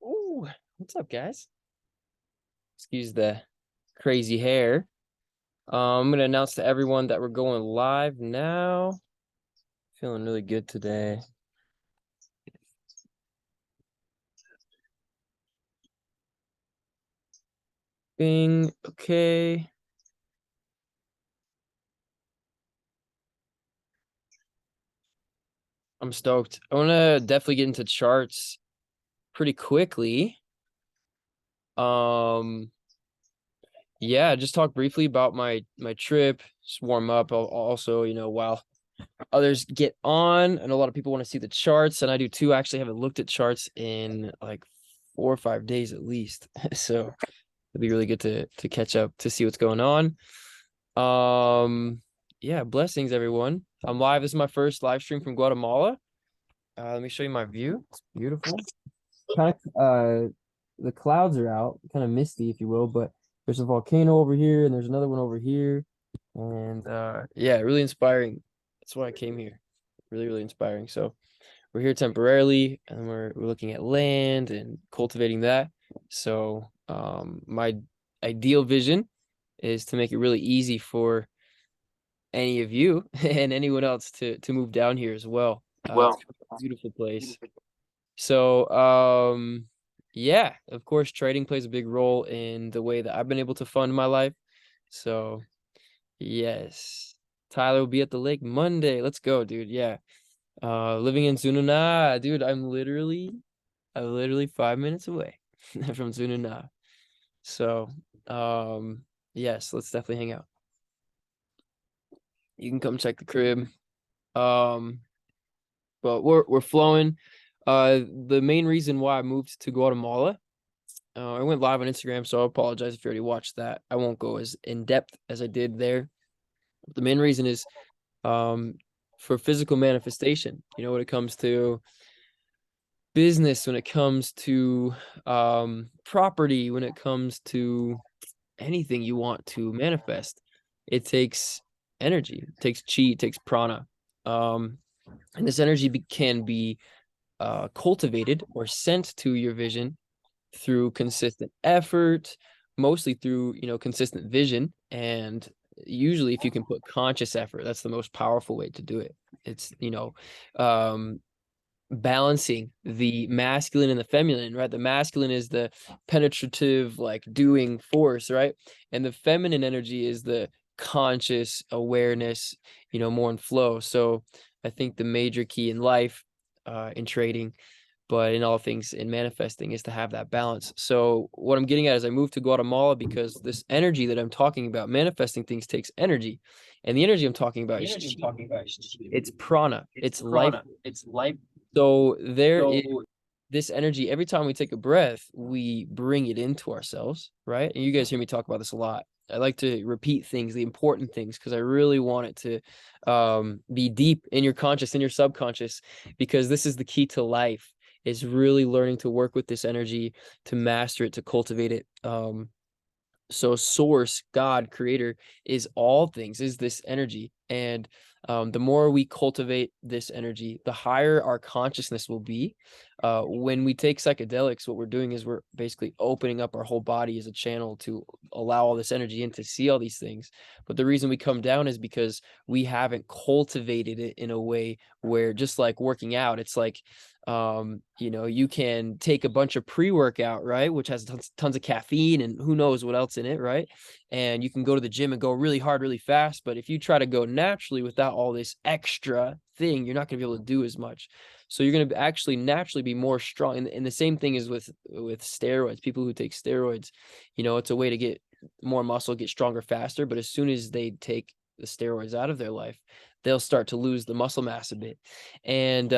Ooh, what's up, guys? Excuse the crazy hair. I'm gonna announce to everyone that we're going live now. Feeling really good today. Bing. Okay. I'm stoked. I want to definitely get into charts pretty quickly. Yeah, just talk briefly about my trip. Just warm up. I'll also, while others get on, and a lot of people want to see the charts, and I do too. I actually haven't looked at charts in like 4 or 5 days at least. So it'd be really good to catch up to see what's going on. Yeah, blessings everyone. I'm live. This is my first live stream from Guatemala. Let me show you my view. It's beautiful. Kind of the clouds are out, kind of misty, if you will, but there's a volcano over here and there's another one over here. And yeah, really inspiring. That's why I came here. Really, really inspiring. So we're here temporarily and we're looking at land and cultivating that. So my ideal vision is to make it really easy for any of you and anyone else to move down here as well. It's a beautiful place. So yeah, of course trading plays a big role in the way that I've been able to fund my life. So yes, Tyler will be at the lake Monday. Let's go, dude. Yeah. Living in Zununa, dude, I'm literally 5 minutes away from Zununa. So, yes, let's definitely hang out. You can come check the crib. Um, but we're flowing. The main reason why I moved to Guatemala, I went live on Instagram, so I apologize if you already watched that. I won't go as in depth as I did there. But the main reason is for physical manifestation. When it comes to business, when it comes to property, when it comes to anything you want to manifest, it takes energy, it takes chi, it takes prana. And this energy can be cultivated or sent to your vision through consistent effort, mostly through consistent vision. And usually if you can put conscious effort, that's the most powerful way to do it. It's balancing the masculine and the feminine, right? The masculine is the penetrative, like doing force, right? And the feminine energy is the conscious awareness, more in flow. So I think the major key in life, in trading, but in all things in manifesting, is to have that balance. So what I'm getting at is I moved to Guatemala because this energy that I'm talking about, manifesting things, takes energy. And the energy I'm talking about is chi. It's prana. It's life. So there is this energy. Every time we take a breath, we bring it into ourselves, right? And you guys hear me talk about this a lot. I like to repeat things, the important things, because I really want it to be deep in your conscious, in your subconscious, because this is the key to life, is really learning to work with this energy, to master it, to cultivate it. So source, God, creator, is all things, is this energy. And the more we cultivate this energy, the higher our consciousness will be. When we take psychedelics, what we're doing is we're basically opening up our whole body as a channel to allow all this energy in, to see all these things. But the reason we come down is because we haven't cultivated it in a way where, just like working out, it's like you can take a bunch of pre-workout, right, which has tons of caffeine and who knows what else in it, right? And you can go to the gym and go really hard really fast, but if you try to go naturally without all this extra thing, you're not going to be able to do as much. So you're going to actually naturally be more strong. And the same thing is with steroids. People who take steroids, it's a way to get more muscle, get stronger faster, but as soon as they take the steroids out of their life, they'll start to lose the muscle mass a bit, and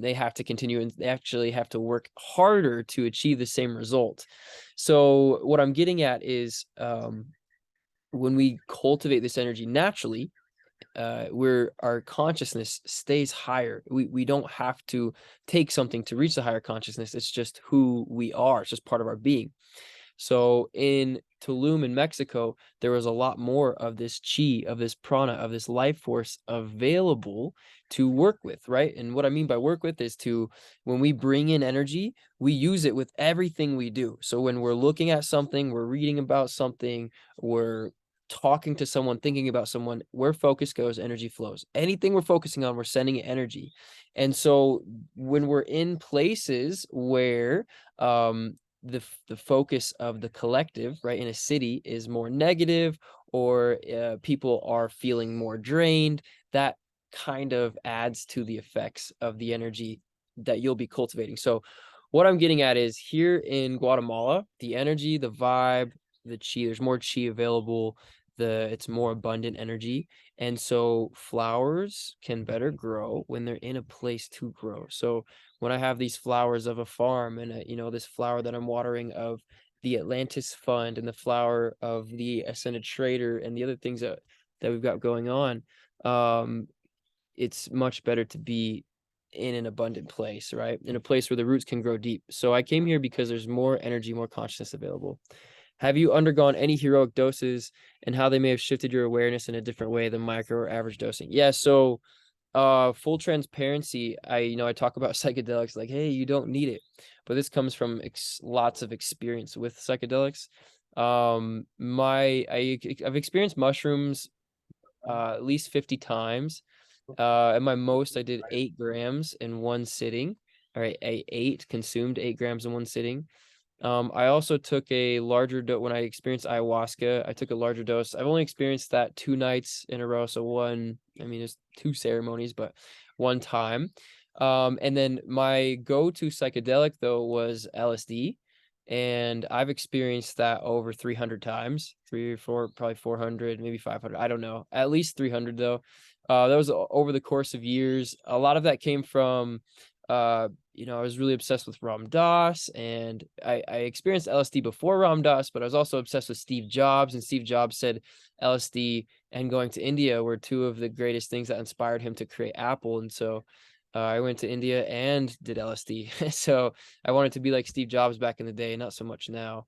they have to continue, and they actually have to work harder to achieve the same result. So what I'm getting at is, when we cultivate this energy naturally, where our consciousness stays higher. We don't have to take something to reach the higher consciousness. It's just who we are. It's just part of our being. So in Tulum in Mexico, there was a lot more of this chi, of this prana, of this life force available to work with, right? And what I mean by work with is when we bring in energy, we use it with everything we do. So when we're looking at something, we're reading about something, we're talking to someone, thinking about someone, where focus goes, energy flows. Anything we're focusing on, we're sending energy. And so when we're in places where the focus of the collective, right, in a city is more negative, or people are feeling more drained, that kind of adds to the effects of the energy that you'll be cultivating. So what I'm getting at is, here in Guatemala, the energy, the vibe, the chi, there's more chi available, it's more abundant energy, and so flowers can better grow when they're in a place to grow. So when I have these flowers of a farm, and this flower that I'm watering of the Atlantis Fund, and the flower of the Ascended Trader, and the other things that we've got going on, it's much better to be in an abundant place, right? In a place where the roots can grow deep. So I came here because there's more energy, more consciousness available. Have you undergone any heroic doses, and how they may have shifted your awareness in a different way than micro or average dosing? Yeah, so full transparency, I talk about psychedelics like, hey, you don't need it, but this comes from lots of experience with psychedelics. I've experienced mushrooms at least 50 times. At my most, I did 8 grams in one sitting. All right, I consumed 8 grams in one sitting. I also took a larger dose when I experienced ayahuasca. I took a larger dose. I've only experienced that 2 nights in a row. So there's 2 ceremonies, but 1 time. And then my go-to psychedelic though was LSD. And I've experienced that over 300 times, 3 or 4, probably 400, maybe 500. I don't know, at least 300 though. That was over the course of years. A lot of that came from, I was really obsessed with Ram Dass, and I experienced LSD before Ram Dass, but I was also obsessed with Steve Jobs, and Steve Jobs said LSD and going to India were 2 of the greatest things that inspired him to create Apple. And so I went to India and did LSD. So I wanted to be like Steve Jobs back in the day, not so much now.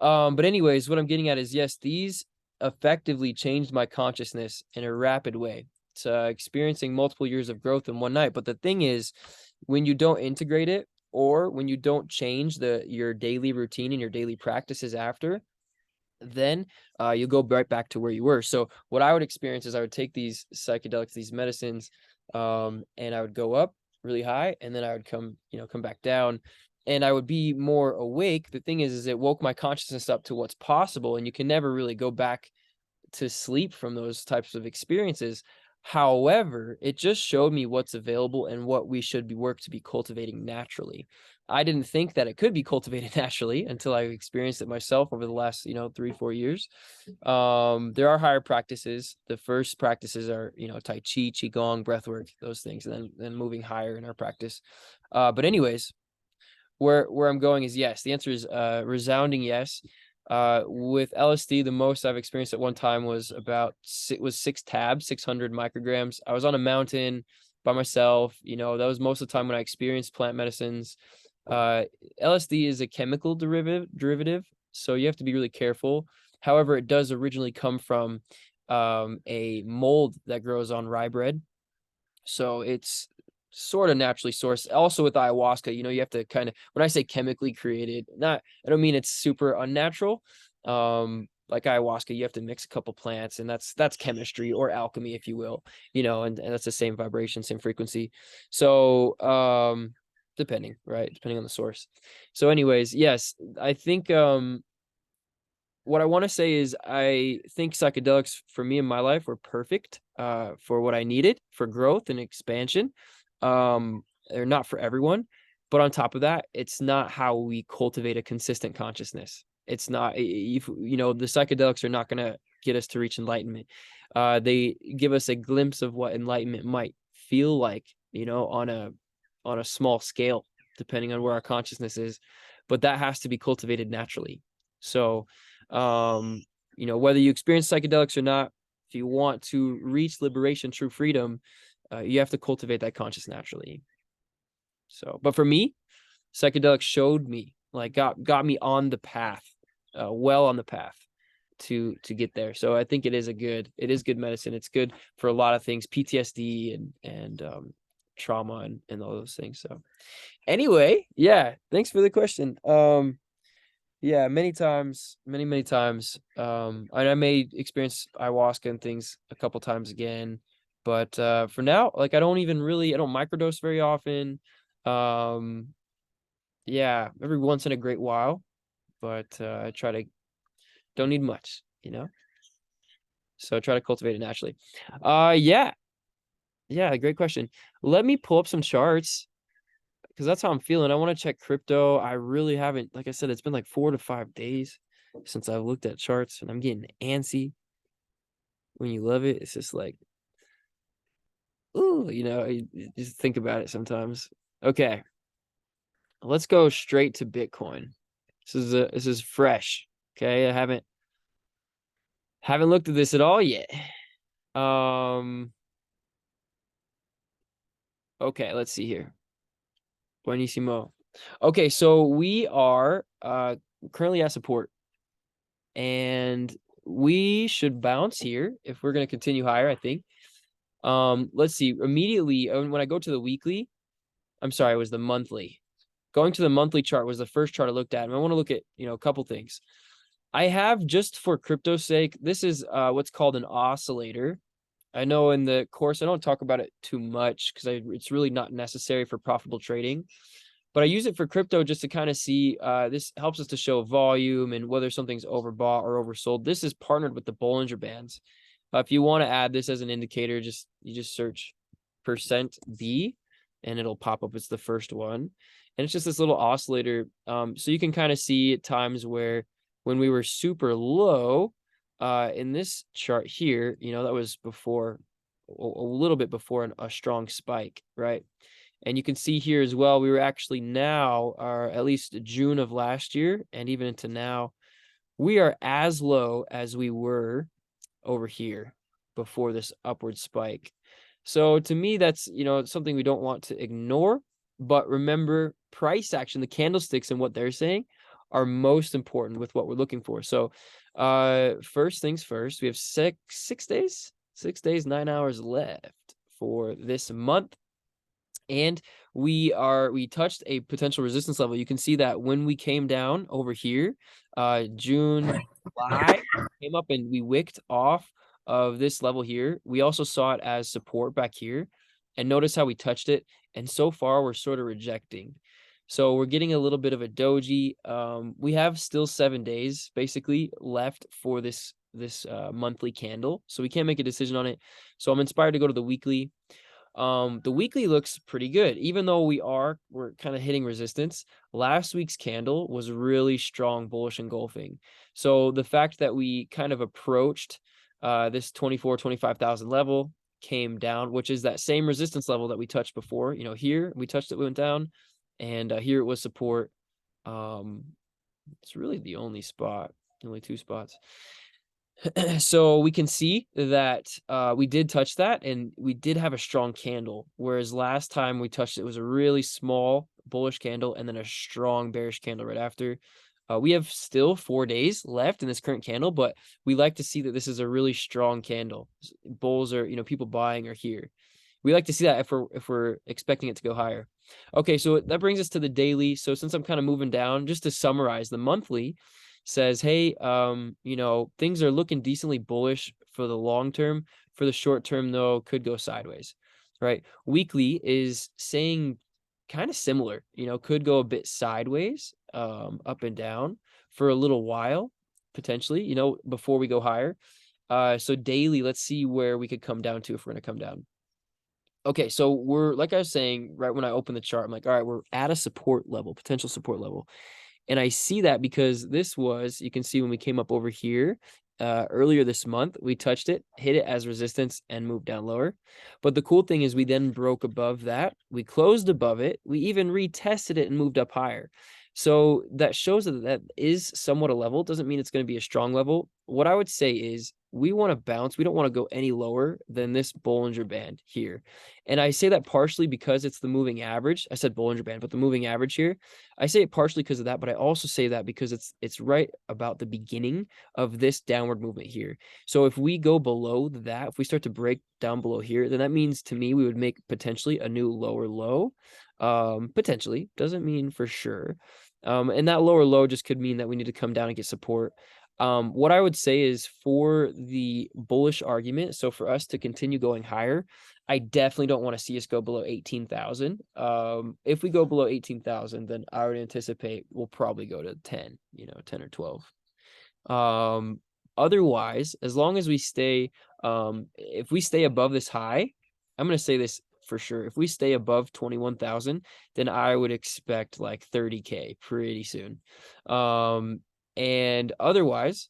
But anyways, what I'm getting at is, yes, these effectively changed my consciousness in a rapid way. It's experiencing multiple years of growth in one night. But the thing is, when you don't integrate it, or when you don't change your daily routine and your daily practices after, then you'll go right back to where you were. So what I would experience is, I would take these psychedelics, these medicines, and I would go up really high, and then I would come back down, and I would be more awake. The thing is it woke my consciousness up to what's possible, and you can never really go back to sleep from those types of experiences. However, it just showed me what's available and what we should work to be cultivating naturally. I didn't think that it could be cultivated naturally until I experienced it myself over the last 3-4 years. There are higher practices. The first practices are Tai Chi, Qigong, breathwork, those things, and then moving higher in our practice. But anyways, where I'm going is, yes. The answer is resounding yes. With LSD, the most I've experienced at one time was 6 tabs, 600 micrograms. I was on a mountain by myself. That was most of the time when I experienced plant medicines. LSD is a chemical derivative, so you have to be really careful. However, it does originally come from a mold that grows on rye bread. So it's sort of naturally sourced. Also with ayahuasca, you have to kind of, when I say chemically created, I don't mean it's super unnatural. Like ayahuasca, you have to mix a couple plants, and that's chemistry or alchemy, if you will, and that's the same vibration, same frequency. So depending on the source. So anyways, yes, I think what I want to say is, I think psychedelics for me in my life were perfect for what I needed for growth and expansion. They're not for everyone, but on top of that, it's not how we cultivate a consistent consciousness. It's not, the psychedelics are not going to get us to reach enlightenment. They give us a glimpse of what enlightenment might feel like, on a small scale, depending on where our consciousness is, but that has to be cultivated naturally. So, whether you experience psychedelics or not, if you want to reach liberation, true freedom, you have to cultivate that conscious naturally. So, but for me, psychedelics showed me, like, got me on the path, well on the path. to get there. So I think it is good medicine. It's good for a lot of things, PTSD and trauma and all those things. So anyway, yeah, thanks for the question. Yeah, many times. And I may experience ayahuasca and things a couple times again, but for now, like I don't microdose very often. Yeah, every once in a great while, but I don't need much, so I try to cultivate it naturally. Yeah, great question. Let me pull up some charts because that's how I'm feeling. I want to check crypto. I really haven't, like I said, it's been like 4 to 5 days since I've looked at charts, and I'm getting antsy. When you love it, it's just like, ooh, you just think about it sometimes. Okay, let's go straight to Bitcoin. This is fresh. Okay, I haven't looked at this at all yet. Okay, let's see here. Buenísimo. Okay, so we are currently at support, and we should bounce here if we're going to continue higher, I think. Let's see. Immediately, when I go to the weekly, I'm sorry, it was the monthly. Going to the monthly chart was the first chart I looked at, and I want to look at, a couple things. I have, just for crypto's sake, this is what's called an oscillator. I know in the course I don't talk about it too much because it's really not necessary for profitable trading, but I use it for crypto just to kind of see. This helps us to show volume and whether something's overbought or oversold. This is partnered with the Bollinger Bands. If you want to add this as an indicator, you just search %B and it'll pop up. It's the first one, and it's just this little oscillator. So you can kind of see at times where when we were super low, in this chart here, that was before, a little bit before a strong spike, right? And you can see here as well, we were actually now, or at least June of last year, and even into now, we are as low as we were over here before this upward spike. So to me, that's, something we don't want to ignore. But remember, price action, the candlesticks and what they're saying are most important with what we're looking for. So first things first, we have six days, 9 hours left for this month. And we touched a potential resistance level. You can see that when we came down over here, June, July, came up and we wicked off of this level here. We also saw it as support back here, and notice how we touched it. And so far we're sort of rejecting. So we're getting a little bit of a doji. We have still 7 days basically left for this monthly candle. So we can't make a decision on it. So I'm inspired to go to the weekly. The weekly looks pretty good, even though we're kind of hitting resistance. Last week's candle was really strong, bullish engulfing. So the fact that we kind of approached this 25,000 level, came down, which is that same resistance level that we touched before. Here we touched it, we went down, and here it was support. It's really the only two spots. So we can see that we did touch that, and we did have a strong candle, whereas last time we touched it was a really small bullish candle and then a strong bearish candle right after. We have still 4 days left in this current candle, but we like to see that this is a really strong candle. Bulls are, people buying are here. We like to see that if we're expecting it to go higher. Okay, so that brings us to the daily. So since I'm kind of moving down, just to summarize, the monthly says, hey, things are looking decently bullish for the long term. For the short term, though, could go sideways, right? Weekly is saying kind of similar, could go a bit sideways, up and down for a little while, potentially, before we go higher. So daily, let's see where we could come down to if we're going to come down. Okay, so we're, like I was saying, right when I opened the chart, I'm like, all right, we're at a support level, potential support level. And I see that because this was, you can see when we came up over here earlier this month, we touched it, hit it as resistance, and moved down lower. But the cool thing is we then broke above that. We closed above it. We even retested it and moved up higher. So that shows that is somewhat a level. Doesn't mean it's going to be a strong level. What I would say is we want to bounce. We don't want to go any lower than this Bollinger Band here. And I say that partially because it's the moving average. I said Bollinger Band, but the moving average here. I say it partially because of that, but I also say that because it's right about the beginning of this downward movement here. So if we go below that, if we start to break down below here, then that means to me we would make potentially a new lower low. Potentially, doesn't mean for sure. And that lower low just could mean that we need to come down and get support. What I would say is for the bullish argument, so for us to continue going higher, I definitely don't want to see us go below 18,000. If we go below 18,000, then I would anticipate we'll probably go to 10, 10 or 12. Otherwise, as long as we stay, if we stay above this high, I'm going to say this for sure. If we stay above 21,000, then I would expect like 30K pretty soon. And otherwise,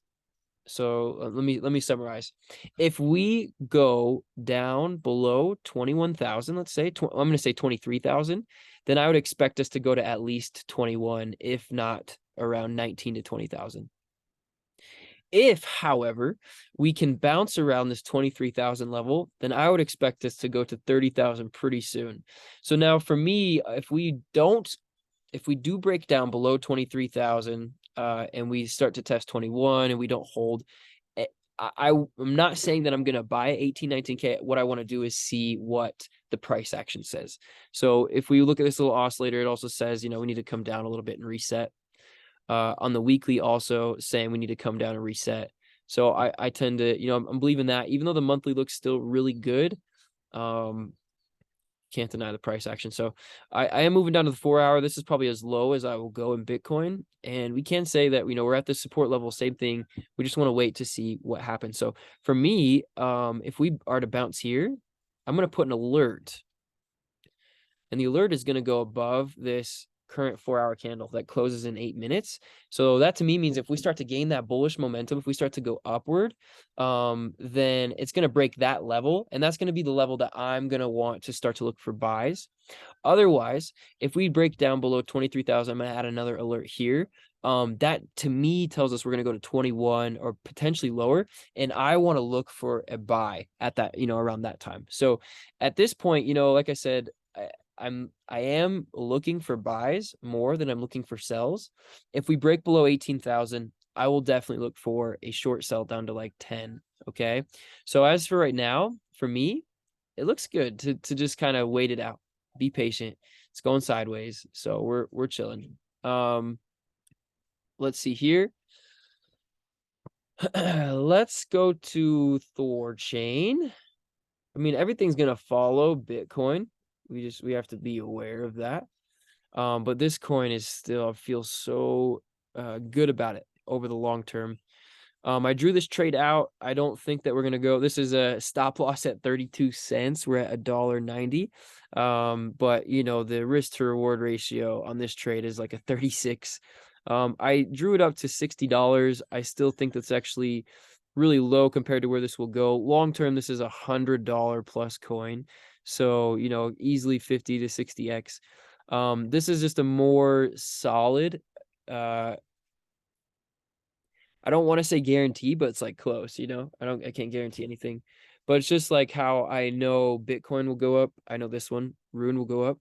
so let me summarize. If we go down below 21,000, let's say, I'm going to say 23,000, then I would expect us to go to at least 21, if not around 19 to 20,000. If, however, we can bounce around this 23,000 level, then I would expect us to go to 30,000 pretty soon. So now for me, if we do break down below 23,000, and we start to test 21 and we don't hold, I'm not saying that I'm going to buy 18, 19K. What I want to do is see what the price action says. So if we look at this little oscillator, it also says, we need to come down a little bit and reset. On the weekly also saying we need to come down and reset. So I tend to, I'm believing that even though the monthly looks still really good, can't deny the price action. So I am moving down to the 4 hour. This is probably as low as I will go in Bitcoin. And we can say that, we're at the support level, same thing. We just want to wait to see what happens. So for me, if we are to bounce here, I'm going to put an alert. And the alert is going to go above this current 4 hour candle that closes in 8 minutes. So that to me means if we start to gain that bullish momentum, if we start to go upward, then it's going to break that level. And that's going to be the level that I'm going to want to start to look for buys. Otherwise, if we break down below 23,000, I'm going to add another alert here. That to me tells us we're going to go to 21 or potentially lower. And I want to look for a buy at that, around that time. So at this point, like I said, I am looking for buys more than I'm looking for sells. If we break below 18,000, I will definitely look for a short sell down to like 10. Okay. So as for right now, for me, it looks good to just kind of wait it out, be patient. It's going sideways. So we're chilling. Let's see here. Let's go to Thorchain. I mean, everything's going to follow Bitcoin. We have to be aware of that. But this coin is still, I feel so good about it over the long term. I drew this trade out. I don't think that we're going to go. This is a stop loss at 32 cents. We're at $1.90. But the risk to reward ratio on this trade is like a 36. I drew it up to $60. I still think that's actually really low compared to where this will go. Long term, this is $100 plus coin. So, easily 50 to 60x. This is just a more solid, I don't want to say guarantee, but it's like close, I can't guarantee anything, but it's just like how I know Bitcoin will go up. I know this one, Rune, will go up.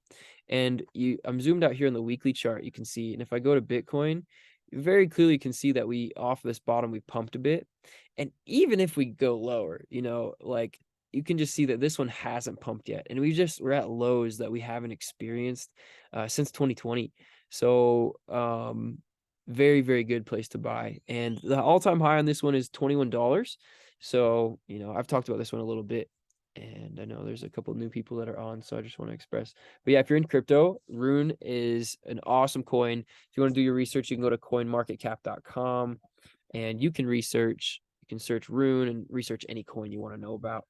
And I'm zoomed out here on the weekly chart. You can see, and if I go to Bitcoin, you very clearly can see that we off this bottom, we pumped a bit. And even if we go lower, like you can just see that this one hasn't pumped yet. And we're at lows that we haven't experienced since 2020. So very, very good place to buy. And the all-time high on this one is $21. So, I've talked about this one a little bit. And I know there's a couple new people that are on, so I just want to express. But yeah, if you're in crypto, Rune is an awesome coin. If you want to do your research, you can go to coinmarketcap.com and you can research. You can search Rune and research any coin you want to know about.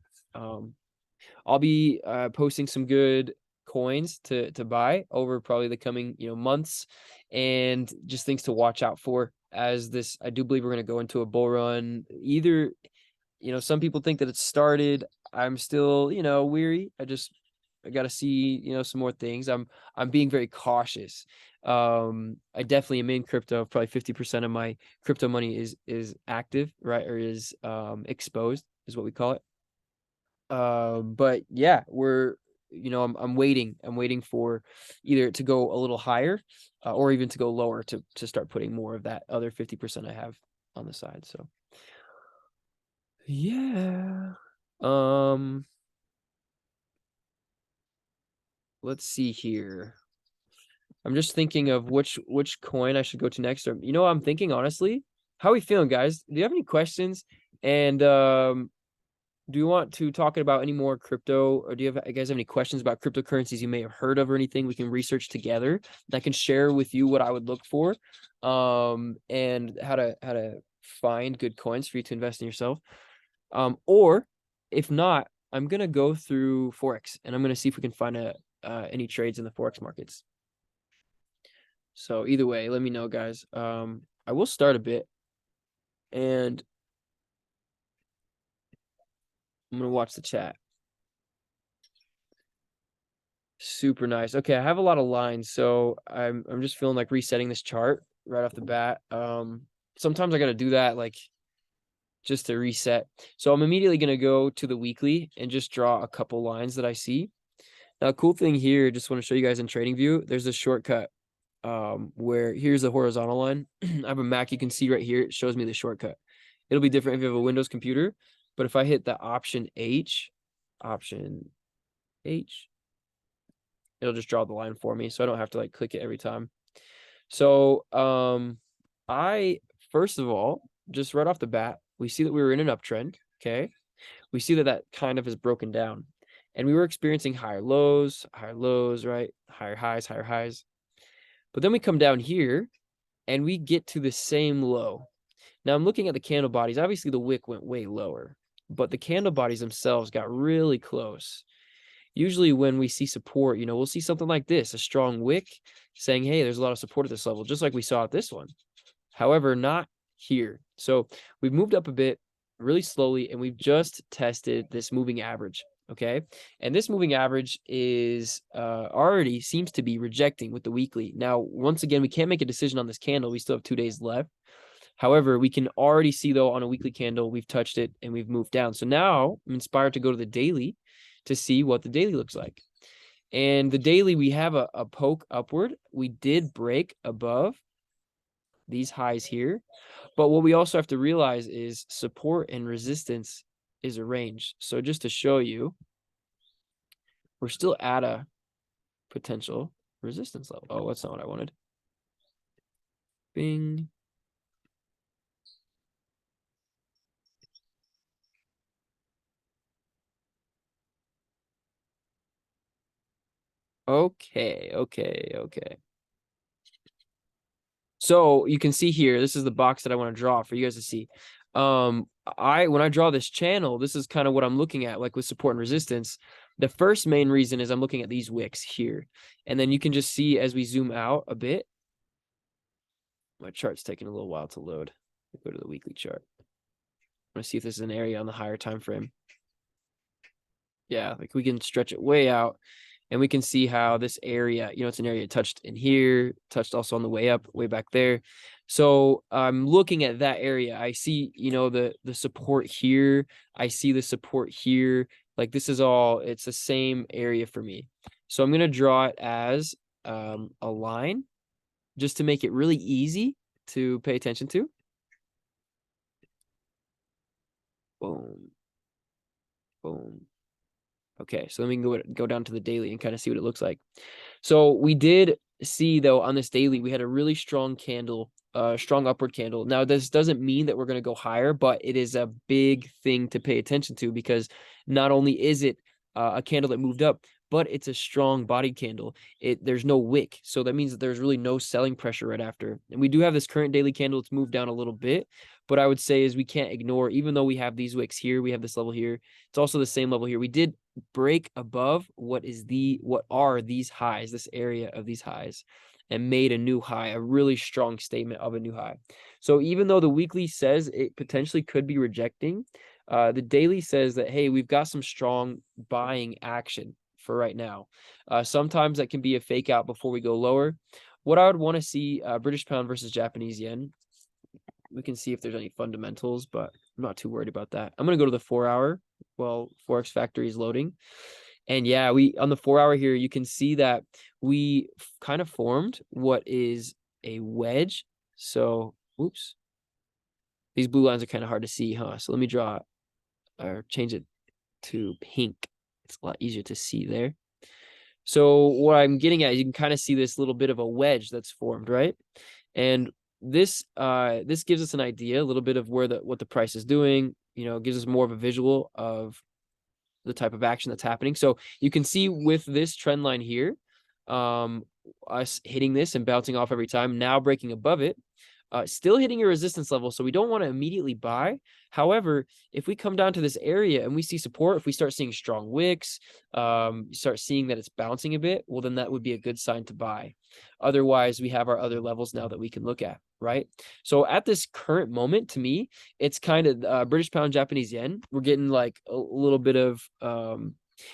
I'll be posting some good coins to buy over probably the coming months, and just things to watch out for as this. I do believe we're going to go into a bull run. Either some people think that it's started. I'm still weary. I got to see, some more things. I'm being very cautious. I definitely am in crypto. Probably 50% of my crypto money is active, right? Or is exposed is what we call it. But yeah, I'm waiting. I'm waiting for either to go a little higher or even to go lower to start putting more of that other 50% I have on the side. So yeah. Let's see here. I'm just thinking of which coin I should go to next. Or I'm thinking honestly. How are we feeling, guys? Do you have any questions? And do you want to talk about any more crypto, or do you guys have any questions about cryptocurrencies you may have heard of or anything we can research together that can share with you what I would look for, and how to find good coins for you to invest in yourself. Or if not, I'm gonna go through Forex and I'm gonna see if we can find any trades in the Forex markets. So either way, let me know, guys. I will start a bit, and I'm gonna watch the chat. Super nice. Okay, I have a lot of lines, so I'm just feeling like resetting this chart right off the bat. Sometimes I gotta do that, like just to reset. So I'm immediately gonna go to the weekly and just draw a couple lines that I see. Now, cool thing here, just want to show you guys in TradingView, there's a shortcut where here's the horizontal line. I have a Mac, you can see right here, it shows me the shortcut. It'll be different if you have a Windows computer, but if I hit the option H, it'll just draw the line for me, so I don't have to like click it every time. So I first of all, just right off the bat, we see that we were in an uptrend. Okay, we see that kind of has broken down, and we were experiencing higher lows, right? Higher highs. But then we come down here and we get to the same low. Now I'm looking at the candle bodies. Obviously the wick went way lower, but the candle bodies themselves got really close. Usually when we see support, we'll see something like this, a strong wick saying, hey, there's a lot of support at this level, just like we saw at this one. However, not here. So we've moved up a bit really slowly, and we've just tested this moving average. Okay. And this moving average is already seems to be rejecting with the weekly. Now, once again, we can't make a decision on this candle. We still have 2 days left. However, we can already see, though, on a weekly candle, we've touched it and we've moved down. So now I'm inspired to go to the daily to see what the daily looks like. And the daily, we have a poke upward. We did break above these highs here. But what we also have to realize is support and resistance is a range. So just to show you, we're still at a potential resistance level. Oh, that's not what I wanted. Bing. Okay. So you can see here, this is the box that I want to draw for you guys to see. When I draw this channel, this is kind of what I'm looking at, like with support and resistance. The first main reason is I'm looking at these wicks here. And then you can just see as we zoom out a bit, my chart's taking a little while to load. Go to the weekly chart. I want to see if this is an area on the higher time frame. Yeah, like we can stretch it way out, and we can see how this area, it's an area touched in here, touched also on the way up, way back there. So I'm looking at that area. I see, the support here. I see the support here. Like this is all, it's the same area for me. So I'm going to draw it as a line just to make it really easy to pay attention to. Boom. Boom. Okay, so then we can go down to the daily and kind of see what it looks like. So we did see, though, on this daily, we had a really strong candle, strong upward candle. Now, this doesn't mean that we're going to go higher, but it is a big thing to pay attention to, because not only is it a candle that moved up, but it's a strong body candle. There's no wick, so that means that there's really no selling pressure right after. And we do have this current daily candle. It's moved down a little bit, but I would say is we can't ignore, even though we have these wicks here, we have this level here, it's also the same level here. We did break above what are these highs, this area of these highs, and made a new high, a really strong statement of a new high. So even though the weekly says it potentially could be rejecting, the daily says that, hey, we've got some strong buying action for right now. Sometimes that can be a fake out before we go lower. What I would want to see, British pound versus Japanese yen. We can see if there's any fundamentals, but I'm not too worried about that. I'm going to go to the 4 hour while Forex Factory is loading. And yeah, on the 4 hour here, you can see that we kind of formed what is a wedge. So, oops. These blue lines are kind of hard to see, huh? So let me draw or change it to pink. It's a lot easier to see there. So what I'm getting at, you can kind of see this little bit of a wedge that's formed, right? And this gives us an idea, a little bit of what the price is doing, gives us more of a visual of the type of action that's happening. So you can see with this trend line here, us hitting this and bouncing off every time, now breaking above it, still hitting a resistance level. So we don't want to immediately buy. However, if we come down to this area and we see support, if we start seeing strong wicks, start seeing that it's bouncing a bit, well, then that would be a good sign to buy. Otherwise, we have our other levels now that we can look at, right? So at this current moment, to me, it's kind of British pound, Japanese yen. We're getting like a little bit of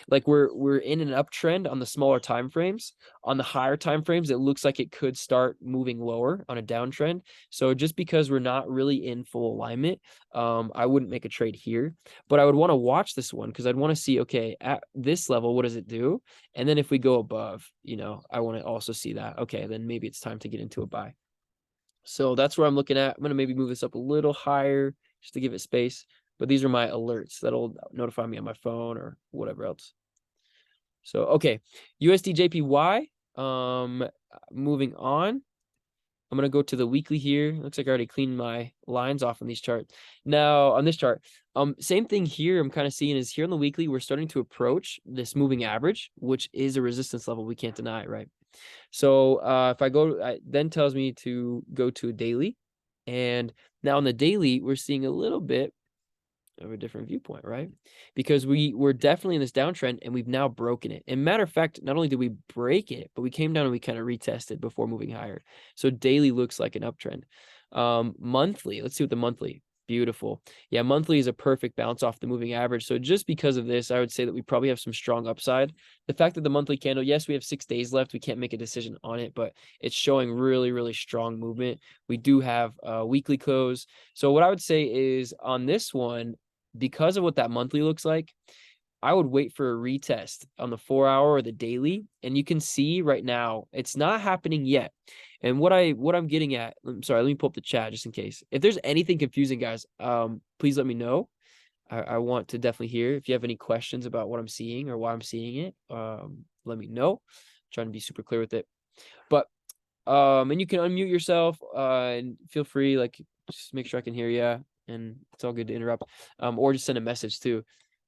like we're in an uptrend on the smaller time frames. On the higher time frames, it looks like it could start moving lower on a downtrend. So just because we're not really in full alignment, I wouldn't make a trade here, but I would want to watch this one because I'd want to see, okay, at this level, what does it do? And then if we go above, I want to also see that, okay, then maybe it's time to get into a buy. So that's where I'm looking at. I'm going to maybe move this up a little higher just to give it space. But these are my alerts that'll notify me on my phone or whatever else. So, okay, USD JPY, moving on. I'm going to go to the weekly here. Looks like I already cleaned my lines off on these charts. Now, on this chart, same thing here I'm kind of seeing is here on the weekly, we're starting to approach this moving average, which is a resistance level we can't deny, right? So if I go, it then tells me to go to a daily. And now on the daily, we're seeing a little bit of a different viewpoint, right? Because we're definitely in this downtrend and we've now broken it. And matter of fact, not only did we break it, but we came down and we kind of retested before moving higher. So daily looks like an uptrend. Monthly, let's see what the monthly. Beautiful. Yeah, monthly is a perfect bounce off the moving average. So just because of this, I would say that we probably have some strong upside. The fact that the monthly candle, yes, we have 6 days left. We can't make a decision on it, but it's showing really, really strong movement. We do have a weekly close. So what I would say is on this one, because of what that monthly looks like, I would wait for a retest on the 4 hour or the daily. And you can see right now, it's not happening yet. And what I'm getting at, I'm sorry, let me pull up the chat just in case. If there's anything confusing, guys, please let me know. I want to definitely hear. If you have any questions about what I'm seeing or why I'm seeing it, let me know. I'm trying to be super clear with it. But and you can unmute yourself and feel free, like just make sure I can hear you. And it's all good to interrupt, or just send a message too.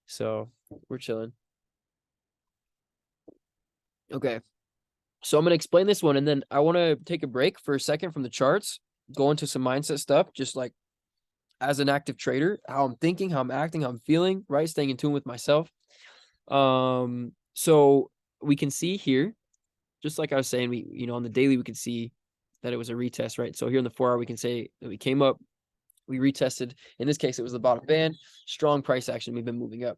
So we're chilling. Okay. So I'm going to explain this one, and then I want to take a break for a second from the charts, go into some mindset stuff, just like as an active trader, how I'm thinking, how I'm acting, how I'm feeling, right? Staying in tune with myself. So we can see here, just like I was saying, we, on the daily, we could see that it was a retest, right? So here in the 4 hour, we can say that we came up, we retested. In this case, it was the bottom band, strong price action. We've been moving up.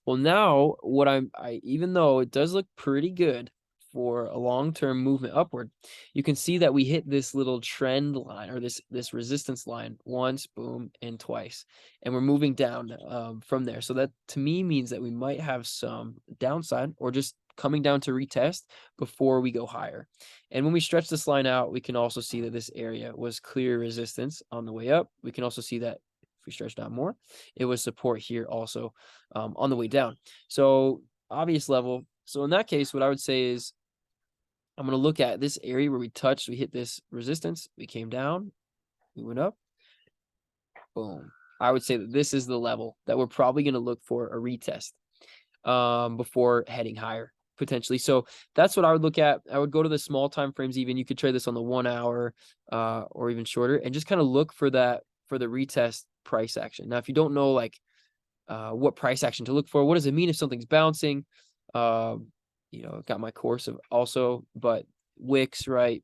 Well, now what even though it does look pretty good for a long-term movement upward, you can see that we hit this little trend line or this resistance line once, boom, and twice, and we're moving down from there. So that to me means that we might have some downside or just coming down to retest before we go higher. And when we stretch this line out, we can also see that this area was clear resistance on the way up. We can also see that if we stretch down more, it was support here also on the way down. So obvious level. So in that case, what I would say is I'm going to look at this area where we touched, we hit this resistance, we came down, we went up, boom. I would say that this is the level that we're probably going to look for a retest before heading higher potentially. So that's what I would look at. I would go to the small time frames. Even you could trade this on the 1 hour or even shorter, and just kind of look for that, for the retest price action. Now, if you don't know like what price action to look for, what does it mean if something's bouncing? I've got my course of also, but wicks, right?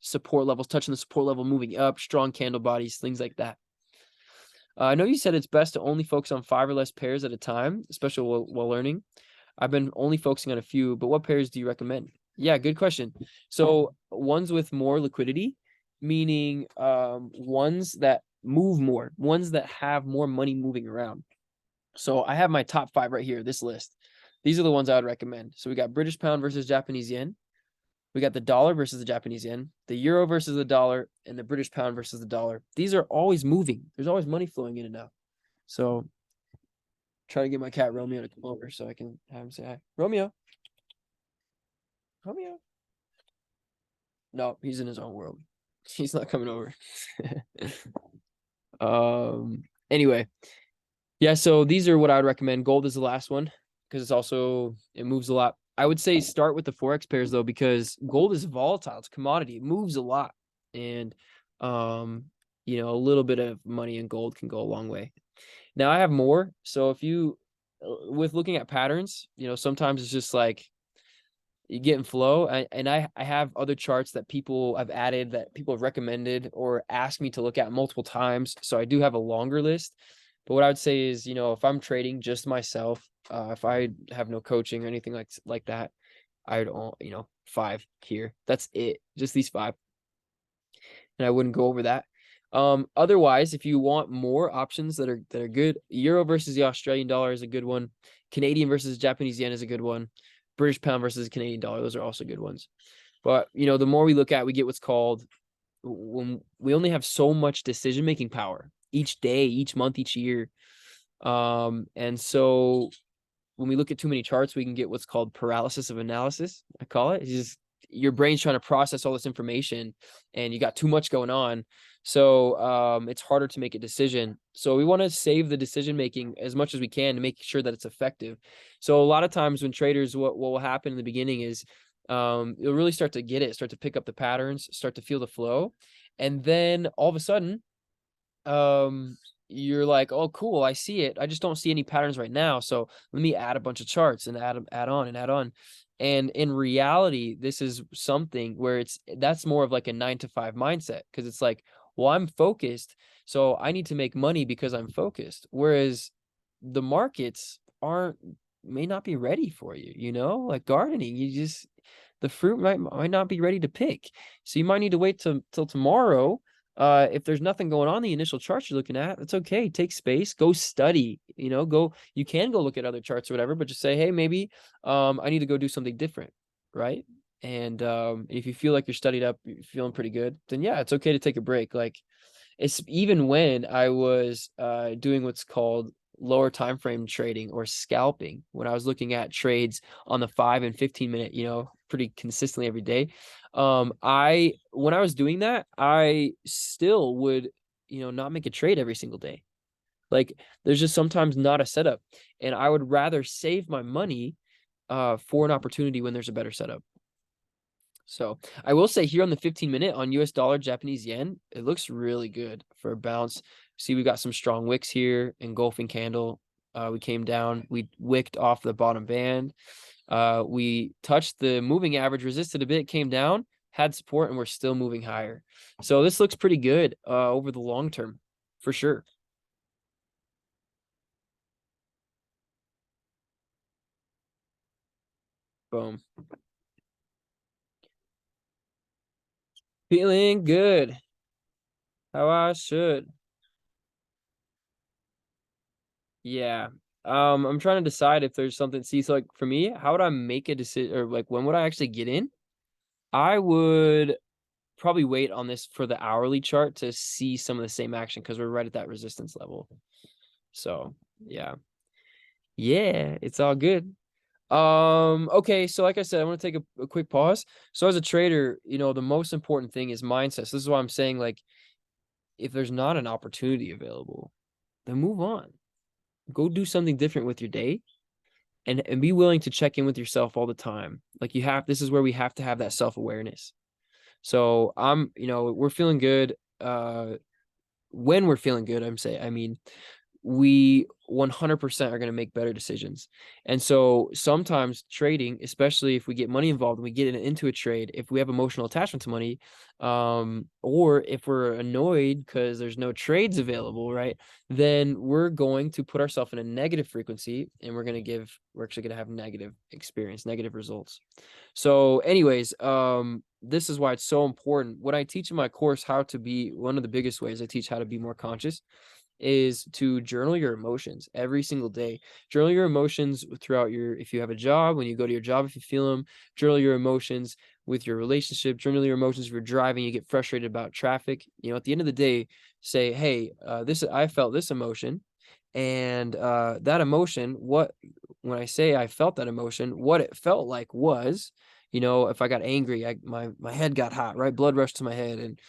Support levels, touching the support level, moving up, strong candle bodies, things like that. I know you said it's best to only focus on 5 or less pairs at a time, especially while learning. I've been only focusing on a few, but what pairs do you recommend? Yeah, good question. So ones with more liquidity, meaning ones that move more, ones that have more money moving around. So I have my top 5 right here, this list. These are the ones I would recommend. So we got British pound versus Japanese yen. We got the dollar versus the Japanese yen, the euro versus the dollar, and the British pound versus the dollar. These are always moving. There's always money flowing in and out. So try to get my cat Romeo to come over so I can have him say hi. Romeo. Romeo. No, he's in his own world. He's not coming over. Anyway. Yeah, so these are what I would recommend. Gold is the last one because it moves a lot. I would say start with the Forex pairs though, because gold is volatile. It's a commodity. It moves a lot. And a little bit of money in gold can go a long way. Now I have more. So if you with looking at patterns, sometimes it's just like you get in flow. And I have other charts that people have added that people have recommended or asked me to look at multiple times. So I do have a longer list. But what I would say is, if I'm trading just myself, if I have no coaching or anything like that, I would, 5 here. That's it. Just these 5. And I wouldn't go over that. Otherwise, if you want more options that are good, Euro versus the Australian dollar is a good one. Canadian versus Japanese yen is a good one. British pound versus Canadian dollar, those are also good ones. But the more we look at, we get what's called, when we only have so much decision-making power each day, each month, each year. And so when we look at too many charts, we can get what's called paralysis of analysis. I call it. It's just your brain's trying to process all this information and you got too much going on. So it's harder to make a decision. So we want to save the decision making as much as we can to make sure that it's effective. So a lot of times when traders, what will happen in the beginning is you'll really start to get it, start to pick up the patterns, start to feel the flow. And then all of a sudden, you're like, oh, cool, I see it. I just don't see any patterns right now. So let me add a bunch of charts and add on. And in reality, this is something where that's more of like a 9 to 5 mindset, because it's like, well, I'm focused, so I need to make money because I'm focused. Whereas the markets may not be ready for you, like gardening, the fruit might not be ready to pick. So you might need to wait till tomorrow. If there's nothing going on the initial charts you're looking at, it's okay. Take space, go study, you can go look at other charts or whatever, but just say, hey, maybe I need to go do something different, right? And if you feel like you're studied up, you're feeling pretty good, then yeah, it's okay to take a break. Like, it's even when I was doing what's called lower time frame trading or scalping, when I was looking at trades on the 5 and 15 minute, pretty consistently every day. When I was doing that, I still would, not make a trade every single day. Like, there's just sometimes not a setup, and I would rather save my money for an opportunity when there's a better setup. So I will say here on the 15 minute on US dollar, Japanese yen, it looks really good for a bounce. See, we got some strong wicks here, engulfing candle. We came down, we wicked off the bottom band. We touched the moving average, resisted a bit, came down, had support, and we're still moving higher. So this looks pretty good over the long term, for sure. Boom. Feeling good. How I should. Yeah. I'm trying to decide if there's something. See, so like for me, how would I make a decision, or like when would I actually get in? I would probably wait on this for the hourly chart to see some of the same action, because we're right at that resistance level. So yeah. Yeah, it's all good. Okay, so like I said, I want to take a quick pause. So as a trader, the most important thing is mindset. So this is why I'm saying, like, if there's not an opportunity available, then move on. Go do something different with your day, and be willing to check in with yourself all the time. Like, this is where we have to have that self-awareness. So we're feeling good. When we're feeling good, I mean, we 100% are going to make better decisions. And so sometimes trading, especially if we get money involved and we get into a trade, if we have emotional attachment to money, or if we're annoyed because there's no trades available, right? Then we're going to put ourselves in a negative frequency, and we're actually going to have negative experience, negative results. So anyways, this is why it's so important. What I teach in my course, how to be, one of the biggest ways I teach how to be more conscious, is to journal your emotions every single day. Journal your emotions throughout if you have a job, when you go to your job, if you feel them. Journal your emotions with your relationship. Journal your emotions if you're driving, you get frustrated about traffic. At the end of the day, say, hey, I felt this emotion, and that emotion, when I say I felt that emotion, what it felt like was, if I got angry, my head got hot, right? Blood rushed to my head, and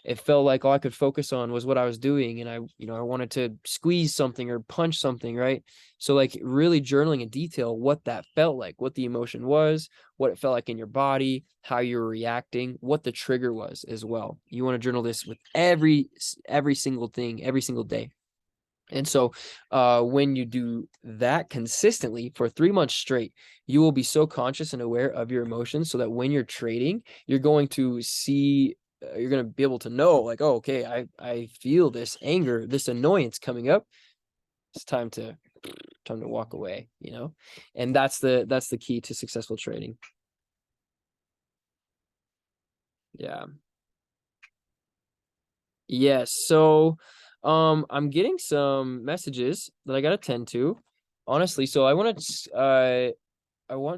it felt like all I could focus on was what I was doing, and I wanted to squeeze something or punch something, right? So like really journaling in detail what that felt like, what the emotion was, what it felt like in your body, how you were reacting, what the trigger was as well. You want to journal this with every single thing, every single day. And so when you do that consistently for 3 months straight, you will be so conscious and aware of your emotions, so that when you're trading, you're going to see, you're going to be able to know, like, oh, okay, I feel this anger, this annoyance coming up. It's time to walk away, and that's the key to successful trading. Yeah. Yes. So I'm getting some messages that I gotta tend to, honestly. So I want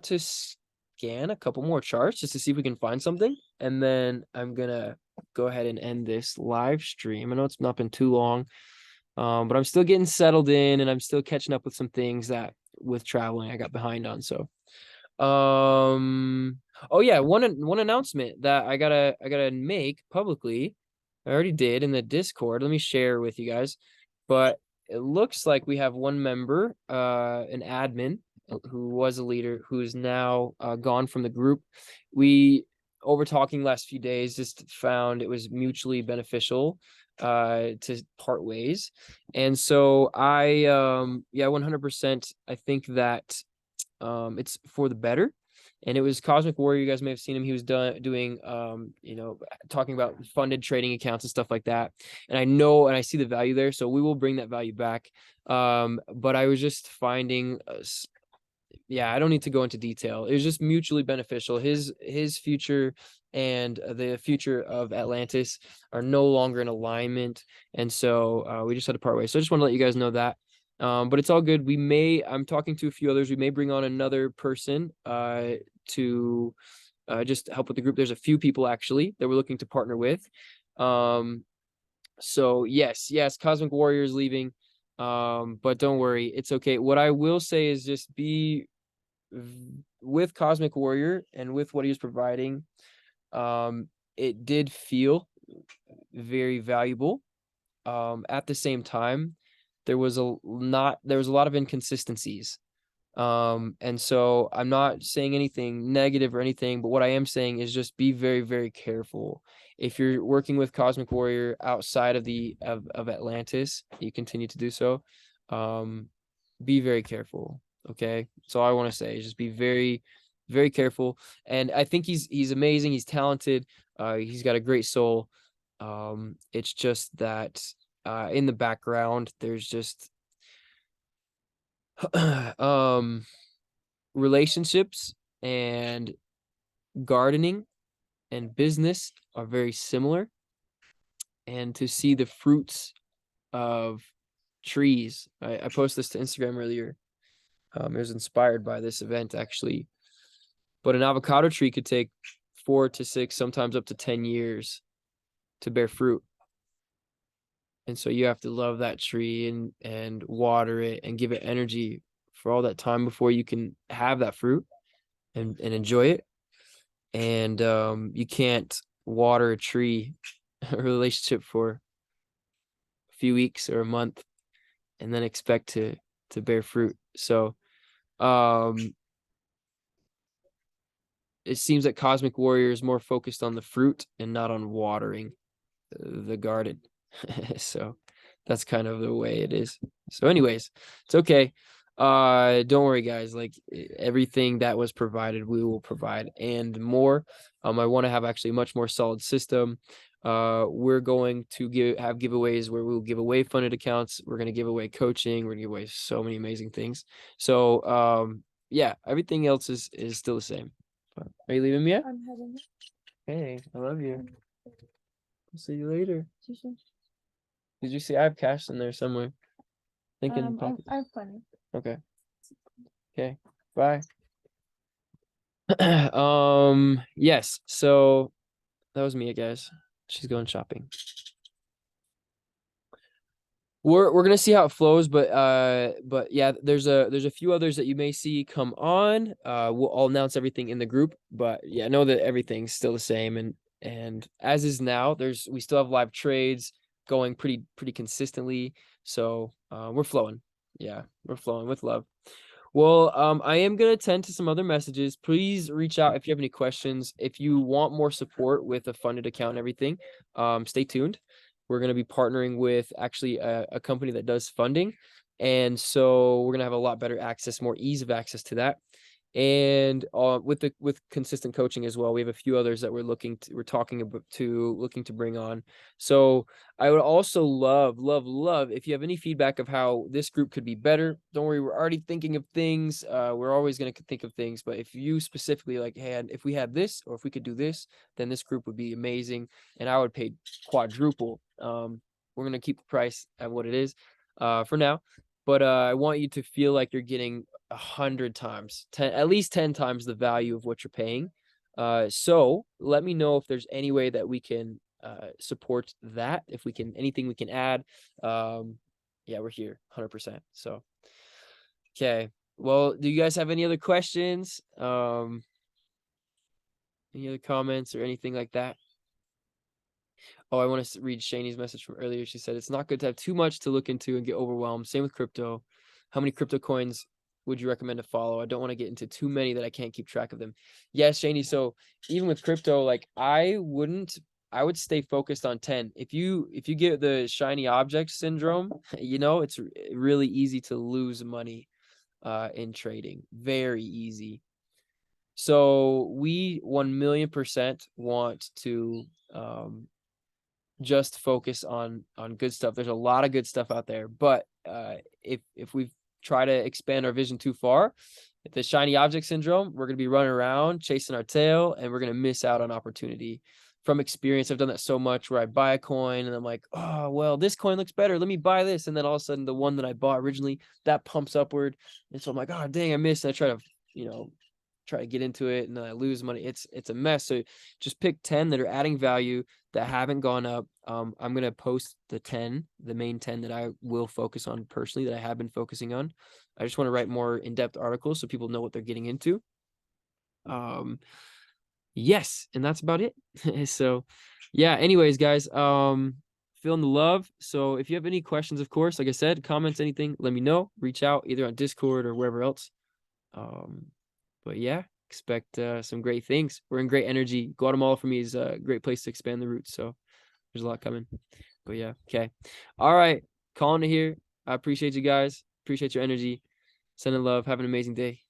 to scan a couple more charts just to see if we can find something, and then I'm gonna go ahead and end this live stream. I know it's not been too long, but I'm still getting settled in, and I'm still catching up with some things that with traveling I got behind on. So oh yeah, one announcement that I gotta make publicly. I already did in the Discord. Let me share with you guys. But it looks like we have one member, an admin, who was a leader, who is now gone from the group. We, over talking last few days, just found it was mutually beneficial to part ways. And so yeah, 100%, I think that it's for the better. And it was Cosmic Warrior. You guys may have seen him. He was doing talking about funded trading accounts and stuff like that. And I know, and I see the value there, so we will bring that value back. But I was just finding yeah, I don't need to go into detail. It was just mutually beneficial. His future and the future of Atlantis are no longer in alignment, and so we just had to part ways. So I just want to let you guys know that. But it's all good. I'm talking to a few others. We may bring on another person to just help with the group. There's a few people actually that we're looking to partner with. So yes, Cosmic Warrior is leaving. But don't worry, it's okay. What I will say is just be with Cosmic Warrior and with what he was providing. It did feel very valuable. At the same time, there was a lot of inconsistencies. And so I'm not saying anything negative or anything, but what I am saying is just be very, very careful. If you're working with Cosmic Warrior outside of Atlantis, you continue to do so. Be very careful. Okay. So I want to say is just be very, very careful. And I think he's amazing. He's talented. He's got a great soul. It's just that in the background, there's just relationships and gardening and business are very similar. And to see the fruits of trees, I posted this to Instagram earlier. It was inspired by this event actually. But an avocado tree could take 4 to 6, sometimes up to 10 years to bear fruit. And so you have to love that tree and water it and give it energy for all that time before you can have that fruit and enjoy it. And you can't water a tree, a relationship, for a few weeks or a month and then expect to bear fruit. So it seems that Cosmic Warrior is more focused on the fruit and not on watering the garden. So that's kind of the way it is. So anyways, it's okay. Don't worry, guys. Like everything that was provided, we will provide and more. I want to have actually a much more solid system. We're going to have giveaways where we'll give away funded accounts. We're going to give away coaching. We're going to give away so many amazing things. So yeah, everything else is still the same. Are you leaving me yet? I'm heading. Hey, I love you. I'll see you later. See you soon. Did you see I have cash in there somewhere? Thinking I'm funny. okay. Okay. Bye. Yes, so that was Mia, guys. She's going shopping. We're gonna see how it flows, but yeah, there's a few others that you may see come on. I'll announce everything in the group, but yeah, know that everything's still the same, and as is now, we still have live trades going pretty consistently. So we're flowing. Yeah, we're flowing with love. Well, I am gonna attend to some other messages. Please reach out if you have any questions. If you want more support with a funded account and everything, stay tuned. We're gonna be partnering with actually a company that does funding, and so we're gonna have a lot better access, more ease of access to that. And with consistent coaching as well, we have a few others that we're looking to bring on. So I would also love if you have any feedback of how this group could be better. Don't worry, we're already thinking of things. We're always going to think of things, but if you specifically like, hey, if we had this or if we could do this, then this group would be amazing, and I would pay quadruple. We're going to keep the price at what it is for now, but I want you to feel like you're getting 100 times, at least 10 times the value of what you're paying. So let me know if there's any way that we can support that. If we can, anything we can add. Yeah, we're here 100%. So, okay. Well, do you guys have any other questions? Any other comments or anything like that? Oh, I want to read Shani's message from earlier. She said, it's not good to have too much to look into and get overwhelmed. Same with crypto. How many crypto coins would you recommend to follow? I don't want to get into too many that I can't keep track of them. Yes, Shani. So even with crypto, like I would stay focused on 10. If you get the shiny object syndrome, it's really easy to lose money in trading. Very easy. So we 1,000,000% want to just focus on good stuff. There's a lot of good stuff out there, but if we try to expand our vision too far, the shiny object syndrome, we're going to be running around chasing our tail, and we're going to miss out on opportunity. From experience, I've done that so much where I buy a coin and I'm like, oh, well, this coin looks better, let me buy this, and then all of a sudden the one that I bought originally, that pumps upward, and so I'm like, oh dang, I missed, and I try to get into it, and then I lose money. It's a mess. So just pick 10 that are adding value, that haven't gone up. I'm going to post the main 10 that I will focus on personally, that I have been focusing on. I just want to write more in-depth articles so people know what they're getting into. Yes, and that's about it. So yeah, anyways, guys, feeling the love. So if you have any questions, of course, like I said, comments, anything, let me know. Reach out either on Discord or wherever else. But yeah, expect some great things. We're in great energy. Guatemala for me is a great place to expand the roots. So there's a lot coming. But yeah, okay. All right, calling it here. I appreciate you guys. Appreciate your energy. Sending love. Have an amazing day.